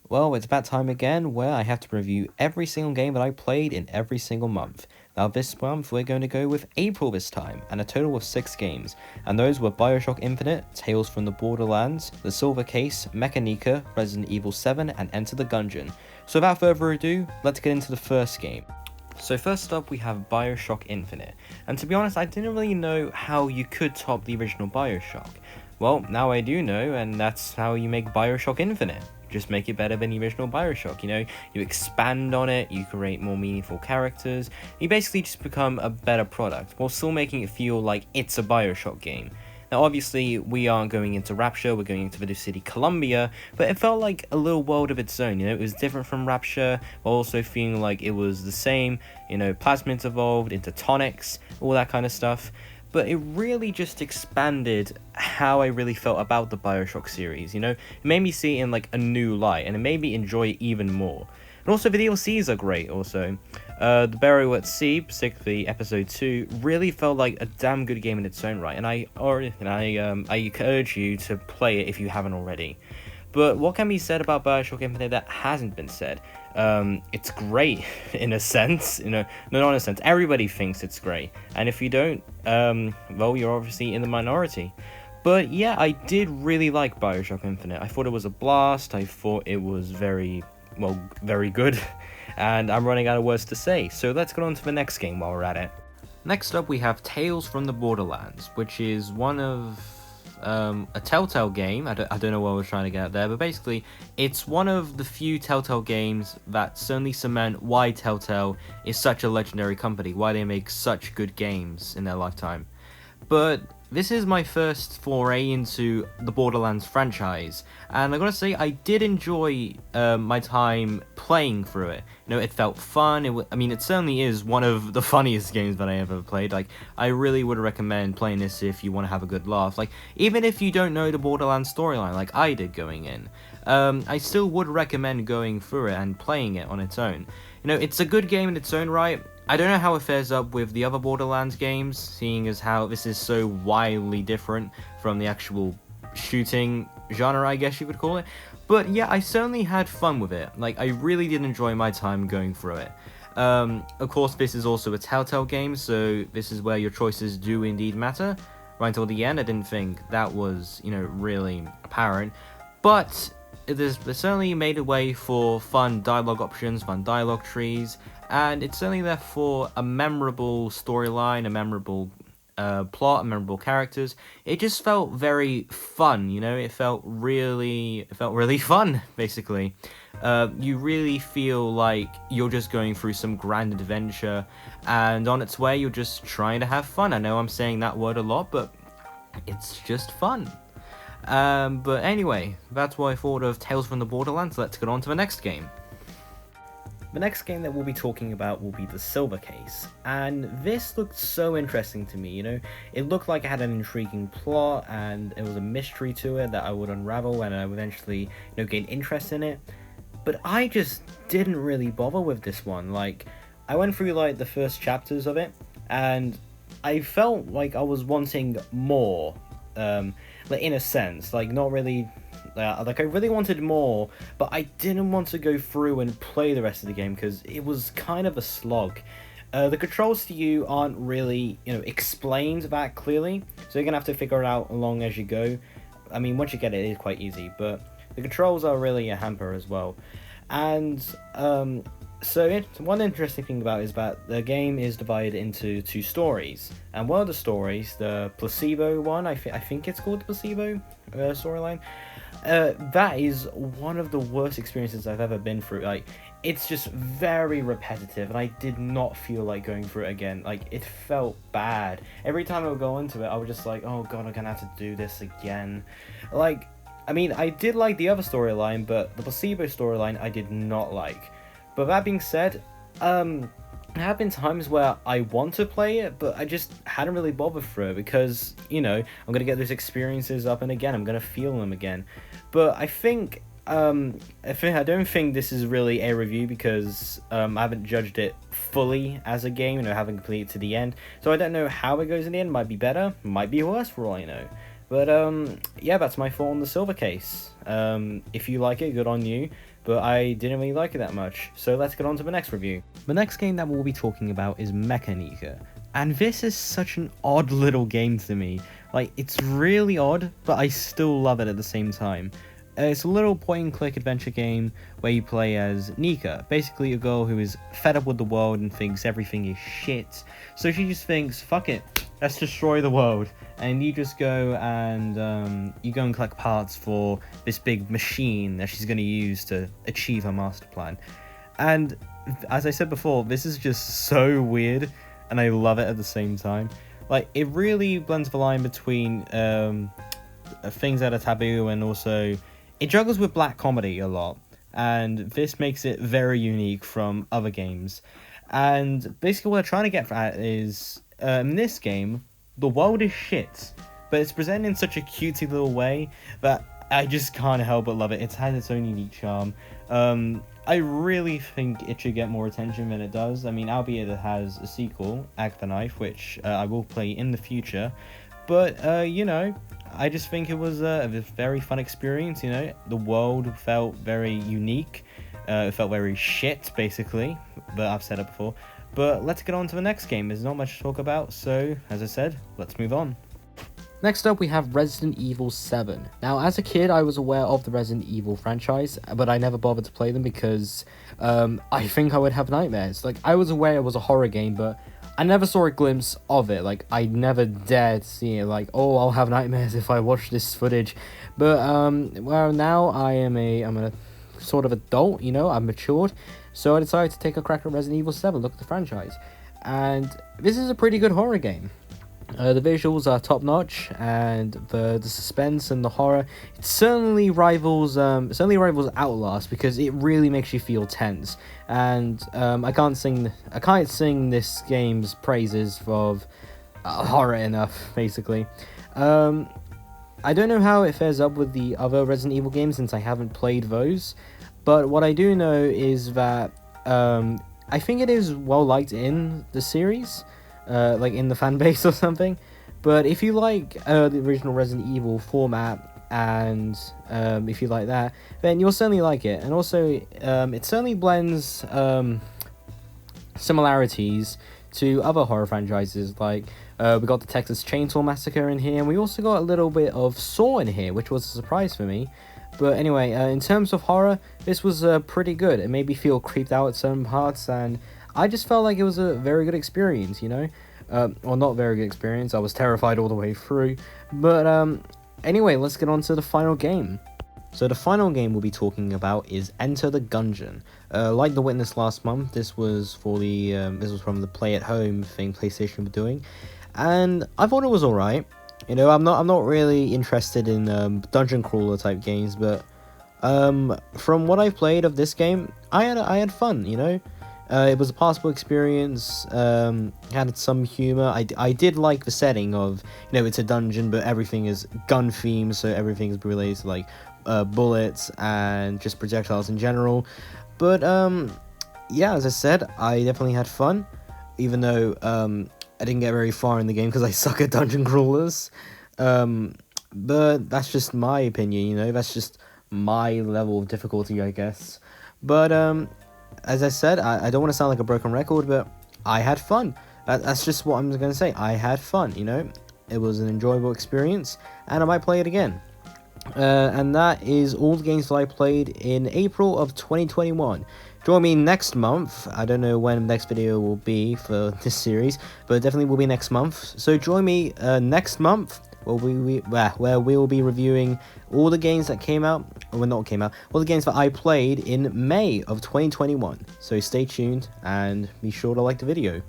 Well, it's that time again where I have to review every single game that I played in every single month. Now, this month we're going to go with April this time, and a total of 6 games, and those were Bioshock Infinite, Tales from the Borderlands, The Silver Case, Mechanica, Resident Evil 7, and Enter the Gungeon. So, without further ado, let's get into the first game. So first up we have Bioshock Infinite, and to be honest I didn't really know how you could top the original Bioshock. Well, now I do know, and that's how you make Bioshock Infinite. Just make it better than the original Bioshock, you expand on it, you create more meaningful characters, you basically just become a better product, while still making it feel like it's a Bioshock game. Now obviously we aren't going into Rapture, we're going into Video City Columbia, but it felt like a little world of its own, it was different from Rapture, while also feeling like it was the same, plasmids evolved into tonics, all that kind of stuff. But it really just expanded how I really felt about the Bioshock series, it made me see it in like a new light, and it made me enjoy it even more. And also the DLCs are great also. The Burial at Sea, particularly episode 2, really felt like a damn good game in its own right, and I urge you to play it if you haven't already. But what can be said about Bioshock Infinite that hasn't been said? It's great in a sense, not in a sense. Everybody thinks it's great, and if you don't, well, you're obviously in the minority. But yeah, I did really like Bioshock Infinite. I thought it was a blast. I thought it was very good, and I'm running out of words to say. So let's get on to the next game while we're at it. Next up, we have Tales from the Borderlands, which is one of a Telltale game. I don't know what I was trying to get at there, but basically it's one of the few Telltale games that certainly cement why Telltale is such a legendary company, why they make such good games in their lifetime. But this is my first foray into the Borderlands franchise, and I gotta say I did enjoy my time playing through it. It felt fun. It certainly is one of the funniest games that I ever played. Like, I really would recommend playing this if you want to have a good laugh. Like, even if you don't know the Borderlands storyline like I did going in, I still would recommend going through it and playing it on its own. It's a good game in its own right. I don't know how it fares up with the other Borderlands games, seeing as how this is so wildly different from the actual shooting genre, I guess you would call it. But yeah, I certainly had fun with it. Like, I really did enjoy my time going through it. Of course, this is also a Telltale game, so this is where your choices do indeed matter. Right until the end, I didn't think that was, really apparent. But it certainly made a way for fun dialogue options, fun dialogue trees, and it's certainly there for a memorable storyline, a memorable plot, memorable characters. It just felt very fun, it felt really fun, basically. You really feel like you're just going through some grand adventure, and on its way you're just trying to have fun. I know I'm saying that word a lot, but it's just fun. But anyway, that's what I thought of Tales from the Borderlands. Let's get on to the next game. The next game that we'll be talking about will be The Silver Case, and this looked so interesting to me, It looked like it had an intriguing plot, and there was a mystery to it that I would unravel, and I would eventually, gain interest in it. But I just didn't really bother with this one. Like, I went through, the first chapters of it, and I felt like I was wanting more, in a sense, not really. I really wanted more, but I didn't want to go through and play the rest of the game because it was kind of a slog. The controls to you aren't really, explained that clearly, so you're gonna have to figure it out along as you go. Once you get it, it is quite easy, but the controls are really a hamper as well. And one interesting thing about it is that the game is divided into 2 stories, and one of the stories, the placebo one, I think it's called the placebo storyline, that is one of the worst experiences I've ever been through. It's just very repetitive, and I did not feel like going through it again. It felt bad. Every time I would go into it, I was just like, oh god, I'm gonna have to do this again. I did like the other storyline, but the placebo storyline I did not like. But that being said, there have been times where I want to play it, but I just hadn't really bothered through it because, I'm going to get those experiences up and again, I'm going to feel them again. But I don't think this is really a review because I haven't judged it fully as a game, haven't completed it to the end. So I don't know how it goes in the end. Might be better, might be worse for all I know. But yeah, that's my thought on The Silver Case. If you like it, good on you. but I didn't really like it that much. So let's get on to the next review. The next game that we'll be talking about is Mechanika. And this is such an odd little game to me. Like, it's really odd, but I still love it at the same time. It's a little point-and-click adventure game where you play as Nika, basically a girl who is fed up with the world and thinks everything is shit. So she just thinks, fuck it, let's destroy the world. And you just go and collect parts for this big machine that she's going to use to achieve her master plan. And as I said before, this is just so weird, and I love it at the same time. Like, it really blends the line between things that are taboo, and also it juggles with black comedy a lot, and this makes it very unique from other games. And basically what I'm trying to get at is, in this game, the world is shit, but it's presented in such a cutesy little way that I just can't help but love it. It has its own unique charm. I really think it should get more attention than it does. I mean, albeit it has a sequel, Act the Knife, which I will play in the future. But, you know, I just think it was a very fun experience, you know. The world felt very unique. It felt very shit, basically. But I've said it before. But let's get on to the next game. There's not much to talk about. So, as I said, let's move on. Next up, we have Resident Evil 7. Now, as a kid, I was aware of the Resident Evil franchise, but I never bothered to play them because I think I would have nightmares. Like, I was aware it was a horror game, but I never saw a glimpse of it. Like, I never dared see it. Like, oh, I'll have nightmares if I watch this footage. But, well, now I'm a sort of adult, you know, I'm matured. So I decided to take a crack at Resident Evil 7, look at the franchise. And this is a pretty good horror game. The visuals are top notch, and the suspense and the horror, it certainly rivals Outlast, because it really makes you feel tense. And I can't sing this game's praises of horror enough, basically. I don't know how it fares up with the other Resident Evil games since I haven't played those, but what I do know is that I think it is well liked in the series. Like in the fan base or something. But if you like the original Resident Evil format, and if you like that, then you'll certainly like it. And also, it certainly blends similarities to other horror franchises. Like, we got the Texas Chainsaw Massacre in here, and we also got a little bit of Saw in here, which was a surprise for me. But anyway, in terms of horror, this was pretty good. It made me feel creeped out at certain parts, and I just felt like it was a very good experience, you know? Well, not very good experience. I was terrified all the way through. But anyway, let's get on to the final game. So the final game we'll be talking about is Enter the Gungeon. Like The Witness last month, this was from the Play at Home thing PlayStation were doing, and I thought it was alright. You know, I'm not really interested in dungeon crawler type games, but from what I've played of this game, I had fun, you know. It was a passable experience, had some humor. I did like the setting of, you know, it's a dungeon, but everything is gun themed, so everything is related to, like, bullets and just projectiles in general. But, yeah, as I said, I definitely had fun, even though, I didn't get very far in the game because I suck at dungeon crawlers. But that's just my opinion, you know, that's just my level of difficulty, I guess. But, as I said, I don't want to sound like a broken record, but I had fun. That's just what I'm going to say. I had fun, you know. It was an enjoyable experience, and I might play it again. And that is all the games that I played in April of 2021. Join me next month. I don't know when the next video will be for this series, but it definitely will be next month. So join me next month where we will be reviewing all the games that came out, all the games that I played in May of 2021. So stay tuned and be sure to like the video.